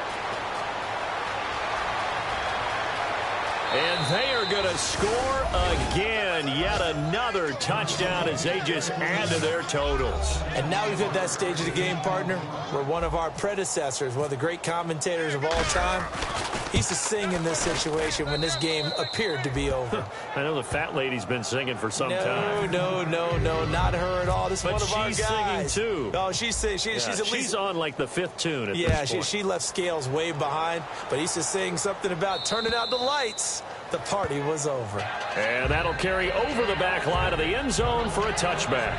And they are going to score again. Yet another touchdown as they just add to their totals. And now we've hit that stage of the game, partner, where one of our predecessors, one of the great commentators of all time, he used to sing in this situation when this game appeared to be over. I know the fat lady's been singing for some time. No, not her at all. This is but one of our guys. She's singing too. Oh, she's at least on like the 5th tune at yeah, this point. she left Scales way behind, but he used to sing something about turning out the lights. The party was over. And that'll carry over the back line of the end zone for a touchback.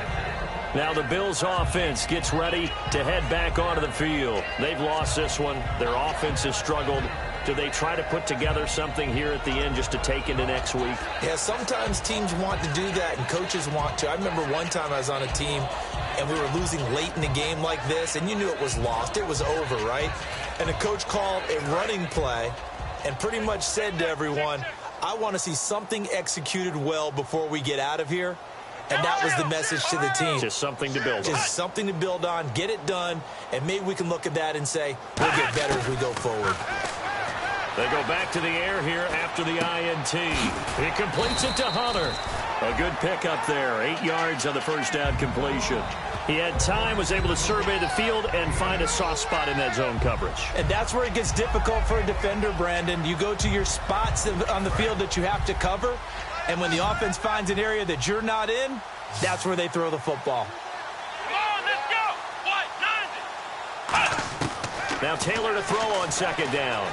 Now the Bills offense gets ready to head back onto the field. They've lost this one. Their offense has struggled. Do they try to put together something here at the end just to take into next week? Yeah, sometimes teams want to do that and coaches want to. I remember one time I was on a team and we were losing late in the game like this, and you knew it was lost. It was over, right? And the coach called a running play and pretty much said to everyone, I want to see something executed well before we get out of here. And that was the message to the team. Just something to build on. Just something to build on, get it done, and maybe we can look at that and say, we'll get better as we go forward. They go back to the air here after the INT. He completes it to Hunter. A good pickup there. 8 yards on the first down completion. He had time, was able to survey the field and find a soft spot in that zone coverage. And that's where it gets difficult for a defender, Brandon. You go to your spots on the field that you have to cover, and when the offense finds an area that you're not in, that's where they throw the football. Come on, let's go. What? Now Taylor to throw on second down.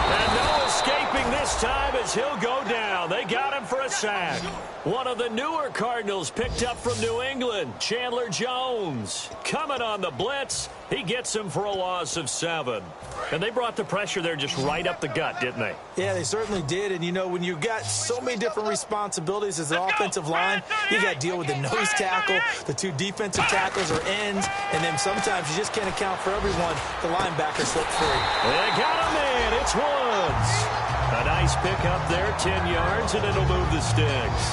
And no escaping this time as he'll go down. They got him for a sack. One of the newer Cardinals picked up from New England, Chandler Jones. Coming on the blitz, he gets him for a loss of 7. And they brought the pressure there just right up the gut, didn't they? Yeah, they certainly did. And, you know, when you've got so many different responsibilities as an offensive line, you got to deal with the nose tackle, the 2 defensive tackles or ends, and then sometimes you just can't account for everyone. The linebacker slipped free. They got him in. It's Woods. A nice pickup there, 10 yards, and it'll move the sticks.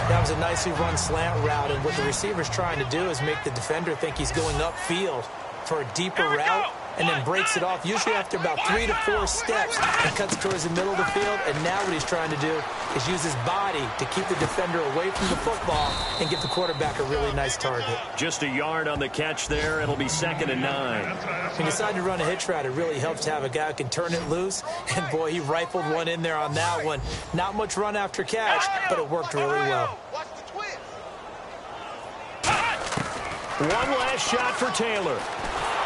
That was a nicely run slant route, and what the receiver's trying to do is make the defender think he's going upfield for a deeper route, and then breaks it off, usually after about 3 to 4 steps, and cuts towards the middle of the field. And now what he's trying to do is use his body to keep the defender away from the football and give the quarterback a really nice target. Just a yard on the catch there. It'll be 2nd and 9. When you decide to run a hitch route, it really helps to have a guy who can turn it loose. And, boy, he rifled one in there on that one. Not much run after catch, but it worked really well. One last shot for Taylor.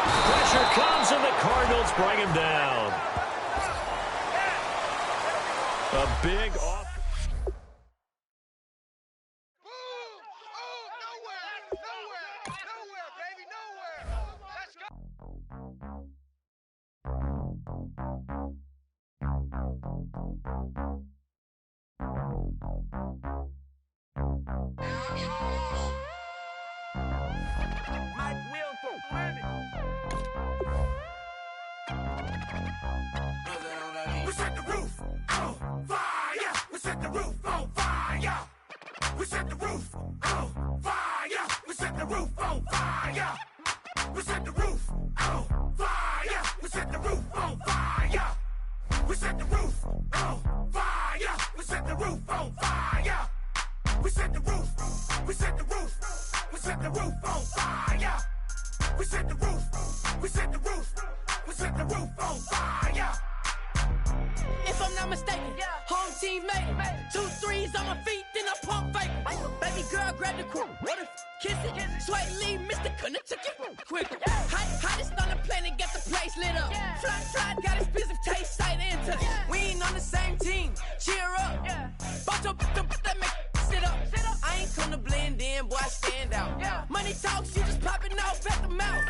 Pressure comes, and the Cardinals bring him down. A big off. We set the roof on fire. We set the roof on fire. We set the roof on fire. We set the roof on fire. We set the roof on fire. We set the roof on fire. We set the roof on fire. We set the roof on fire. We set the roof. We set the roof. We set the roof on fire. We set the roof. We set the roof. We set the roof on fire. If I'm not mistaken, home team made it. 2 threes on my feet, then I pump fake. Baby girl, grab the crew. Kiss it. Sway Lee, Mr. Couldn't took it quicker. Hottest on the planet, get the place lit up. Fly, got expensive taste, sight and touch. We ain't on the same team. Cheer up. Bunch of that make sit up. I ain't come to blend in, boy, I stand out. Money talks, you just popping off at the mouth.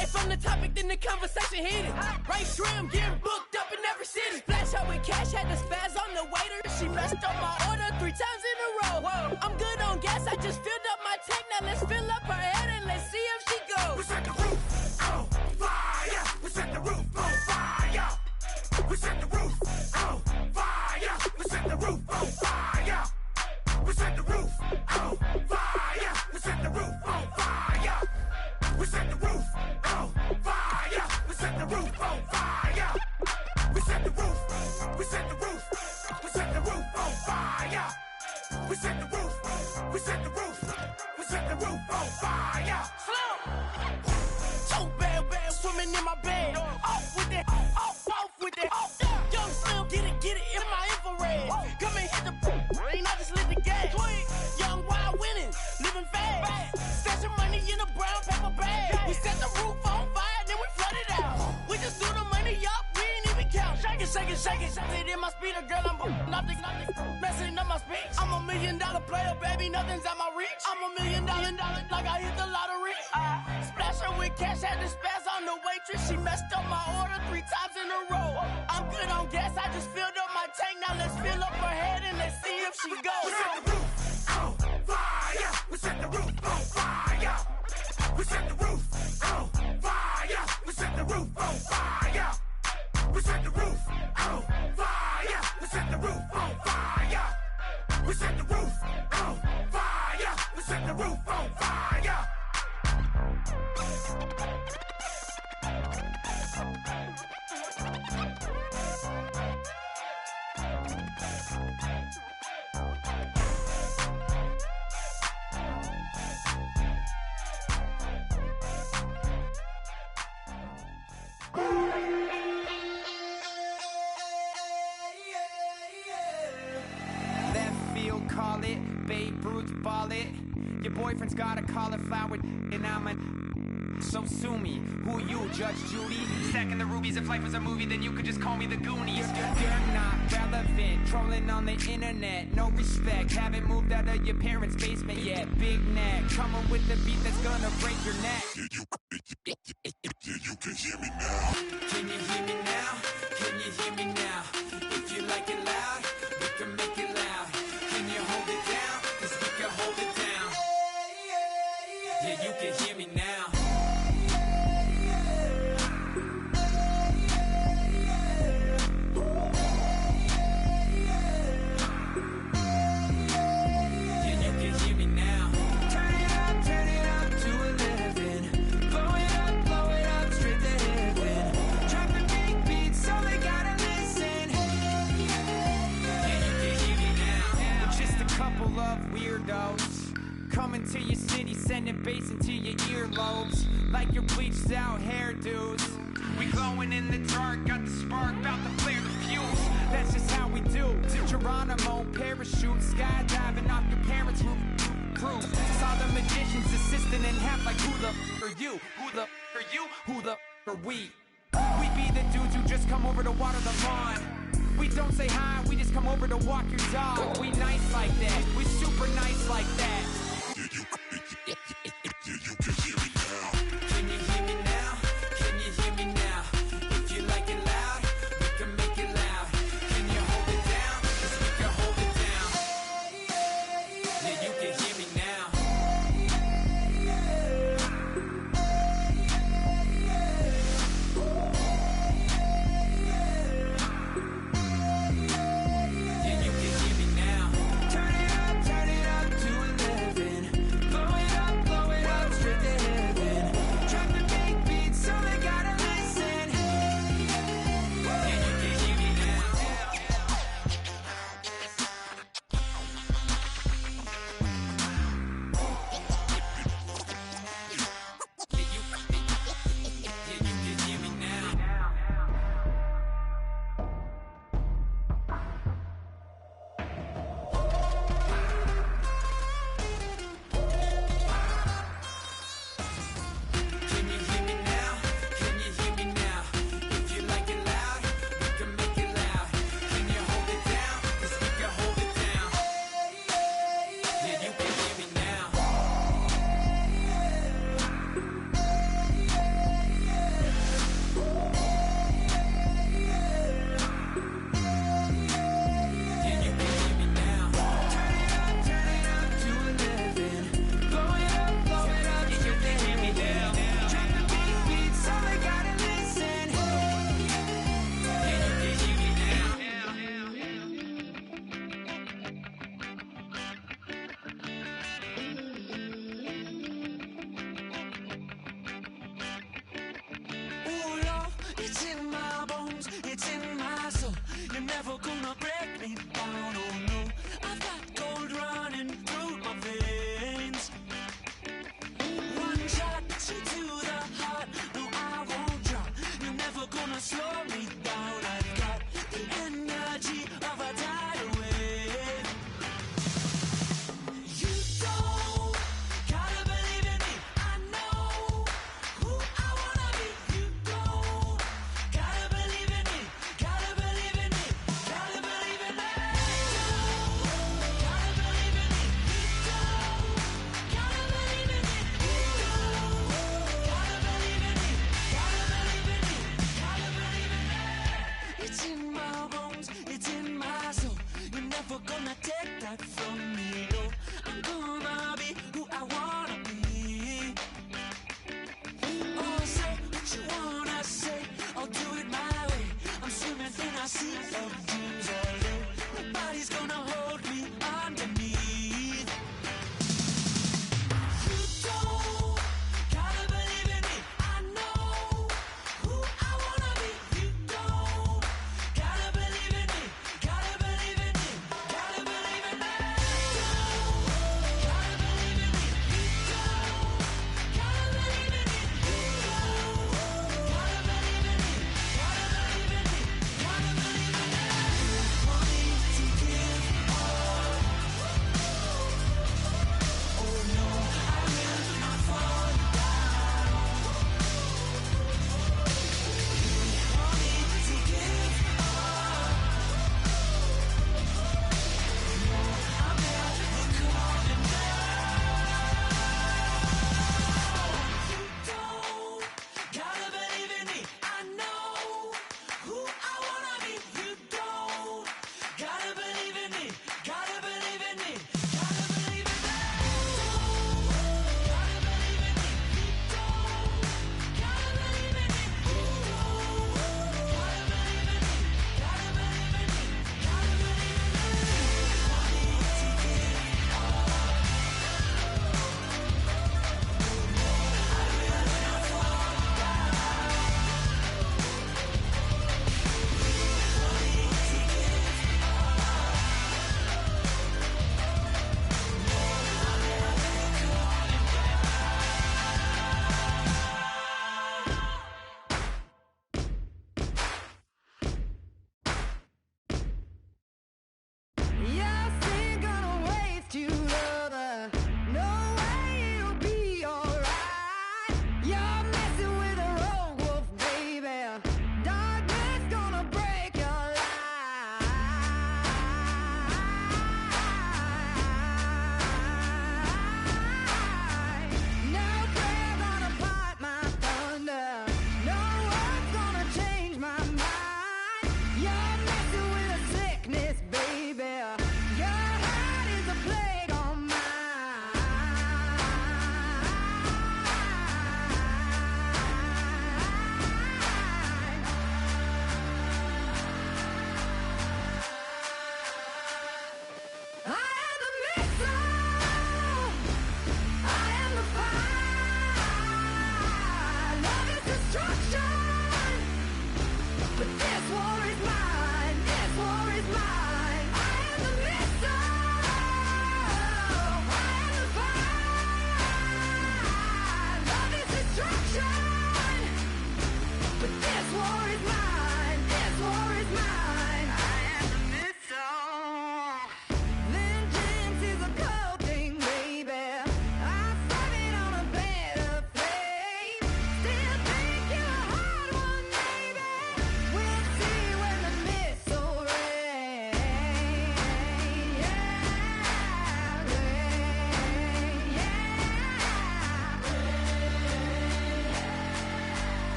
If I'm the topic, then the conversation heated. Right shrimp, getting booked up in every city. Splash out with cash, had the spaz on the waiter. She messed up my order 3 times in a row. I'm good on gas, I just filled up my tank. Now let's fill up her head and let's see if she goes. We set the roof on fire. We set the roof on fire. We set the roof on fire. We set the roof on fire. We set the roof on fire. We set the roof on fire. We set the roof on fire. We set the roof on fire. We set the roof. We set the roof. We set the roof on fire. We set the roof. We set the roof. We set the roof on fire. So bad, swimming in my bed. Off with it, off with it. Young Slim, get it in my infrared. Come and hit the rain, I just lit the gas. Young wild winning, living fast. Stashing money in a brown paper bag. We set the roof on fire, then we flood it out. We just threw the money up, we ain't even count. Shake it. It in my speeder, girl, I'm nothing, messing up my speech. I'm $1 million player, baby, nothing's at my reach. I'm $1 million, like I hit the lottery. Splash her with cash, had the spaz on the waitress. She messed up my order 3 times in a row. I'm good on gas, I just filled up my tank. Now let's fill up her head and let's see if she goes. We set the roof on fire. We set the roof on fire. We set the roof on fire. We set the roof on fire. We set the roof on fire. We set the roof on fire. We set the roof on fire. We set the roof on fire. Call it, Babe Ruth ball it. Your boyfriend's got a cauliflower and I'm a. So sue me, who you, Judge Judy? Stacking the rubies, if life was a movie, then you could just call me the Goonies. You're not relevant, trolling on the internet, no respect. Haven't moved out of your parents' basement yet. Big neck, coming with the beat that's gonna break your neck. You can hear me now. Can you hear me now? Can you hear me now? If you like it loud, we can make it loud. Can you hold it down? 'Cause we can hold it down. Yeah, you can hear me now. Yeah, you can hear me now. Turn it up to 11. Blow it up straight to heaven. Dropping big beats, so they gotta listen. Yeah, you can hear me now. We're just a couple of weirdos coming to your city, sending bass into your earlobes like your bleached out hairdos. We glowing in the dark, got the spark, about to flare the fuse. That's just how we do. Geronimo, parachute, skydiving off your parents' roof. Crew, saw the magician's assistant and half like, who the are you? Who the are you? Who the are we? We be the dudes who just come over to water the lawn. We don't say hi, we just come over to walk your dog. We nice like that, we super nice like that. You can hear me now. Can you hear me now? Can you hear me now? If you like it loud, we can make it loud. Can you hold it down? 'Cause we can hold it down. Yeah, you can hear me now. You're never gonna break me down, oh no. I've got gold running through my veins. One shot, straight to the heart. No, I won't drop. You're never gonna slow me down. I've got the energy of a tidal wave. You don't gotta believe in me. I know who I wanna be. You don't gotta believe in me. Gotta believe in me. Gotta believe in me. Gotta believe in me. Gotta believe in me. Gotta believe in me. Gotta believe in me. Gotta believe in me. It's in my bones. It's in my soul. You're never gonna take that from me. No, I'm gonna be who I wanna be. Oh, say what you wanna say. I'll do it my way. I'm swimming in a sea of